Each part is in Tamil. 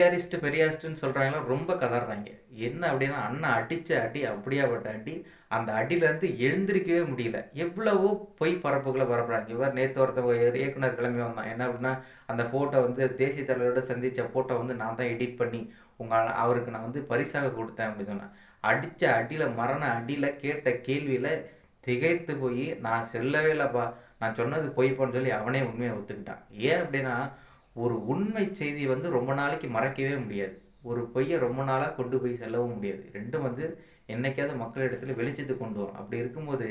பெரியாரிஸ்ட் பெரியாரிஸ்ட்னு சொல்றாங்களா ரொம்ப கதறாங்க. என்ன அப்படின்னா அண்ணன் அடிச்ச அடி அப்படியாப்பட்ட அடி. அந்த அடியிலேருந்து எழுந்திருக்கவே முடியல. எவ்வளவோ பொய் பரப்புகளை பரப்புறாங்க. இவர் நேற்று ஒருத்தவங்க இயக்குனர் கிளம்பி வந்தான். என்ன அப்படின்னா அந்த ஃபோட்டோ வந்து தேசிய தலைவரோட சந்தித்த ஃபோட்டோ வந்து நான் தான் எடிட் பண்ணி அவருக்கு நான் வந்து பரிசாக கொடுத்தேன் அப்படின்னு சொன்னேன். அடித்த அடியில் மரண அடியில் கேட்ட கேள்வியில் திகைத்து போய் நான் செல்லவே இல்லைப்பா, நான் சொன்னது பொய்ப்பான்னு சொல்லி அவனே உண்மையை ஒத்துக்கிட்டான். ஏன் அப்படின்னா ஒரு உண்மை செய்தி வந்து ரொம்ப நாளைக்கு மறைக்கவே முடியாது. ஒரு பொய்யை ரொம்ப நாளாக கொண்டு போய் செல்லவும் முடியாது. ரெண்டும் வந்து என்னைக்காவது மக்களிடத்துல வெளிச்சத்துக்கு கொண்டு வரும். அப்படி இருக்கும்போது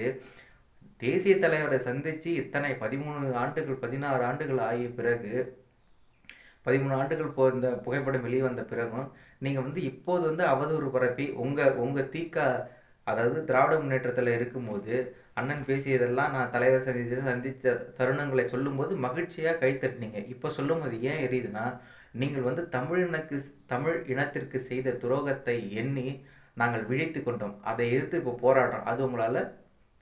தேசிய தலைவரை சந்தித்து இத்தனை 13 ஆண்டுகள் 16 ஆண்டுகள் ஆகிய பிறகு 13 ஆண்டுகள் இந்த புகைப்படம் வெளிவந்த பிறகும் நீங்கள் வந்து இப்போது வந்து அவதூறு பரப்பி உங்கள் தீக்கா, அதாவது திராவிட முன்னேற்றத்தில் இருக்கும்போது அண்ணன் பேசியதெல்லாம் நான் தலைவர் சந்தித்த தருணங்களை சொல்லும்போது மகிழ்ச்சியாக கைத்தட்டினீங்க. இப்போ சொல்லும்போது ஏன் எரியுதுன்னா நீங்கள் வந்து தமிழ் இனத்திற்கு செய்த துரோகத்தை எண்ணி நாங்கள் விழித்து கொண்டோம். அதை எதிர்த்து இப்போ போராடுறோம். அது உங்களால்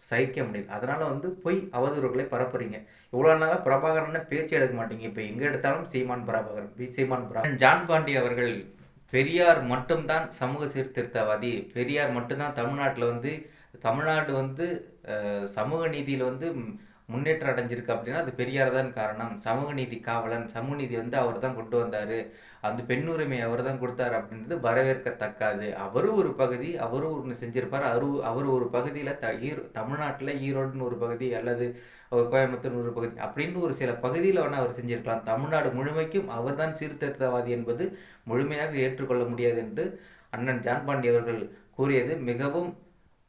சகிக்க முடியல. அதனால வந்து பொய் அவதூறுகளை பரப்புறீங்க. இவ்வளோ நாளாக பிரபாகரன் பேச்சு எடுக்க மாட்டீங்க. இப்போ எங்கே எடுத்தாலும் சீமான் பிரபாகரன். ஜான் பாண்டி அவர்கள் பெரியார் மட்டும்தான் சமூக சீர்திருத்தவாதி, பெரியார் மட்டும்தான் தமிழ்நாடு வந்து சமூக நீதியில் வந்து முன்னேற்றம் அடைஞ்சிருக்கு அப்படின்னா அது பெரியார் தான் காரணம். சமூக நீதி காவலன், சமூக நீதி வந்து அவர் தான் கொண்டு வந்தார், அந்த பெண் உரிமை அவர் தான் கொடுத்தாரு அப்படின்றது வரவேற்கத்தக்காது. அவரும் ஒரு பகுதி, அவரும் ஒன்று செஞ்சிருப்பார். அவர் ஒரு பகுதியில் தமிழ்நாட்டில் ஈரோடுன்னு ஒரு பகுதி அல்லது கோயம்புத்தூர் ஒரு பகுதி அப்படின்னு ஒரு சில பகுதியில் வேணால் அவர் செஞ்சிருக்கலாம். தமிழ்நாடு முழுமைக்கும் அவர் தான் சீர்திருத்தவாதி என்பது முழுமையாக ஏற்றுக்கொள்ள முடியாது என்று அண்ணன் ஜான் பாண்டி அவர்கள் கூறியது மிகவும்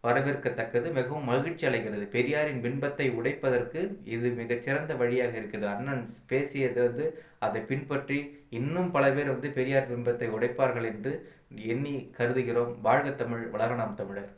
வரவேற்கத்தக்கது, மிகவும் மகிழ்ச்சி அளிக்கிறது. பெரியாரின் பின்பத்தை உடைப்பதற்கு இது மிகச்சிறந்த வழியாக இருக்குது. அண்ணன் பேசியது வந்து அதை பின்பற்றி இன்னும் பல பேர் வந்து பெரியார் பிம்பத்தை உடைப்பார்கள் என்று எண்ணி கருதுகிறோம். வாழ்க தமிழ், வளர நாம் தமிழர்.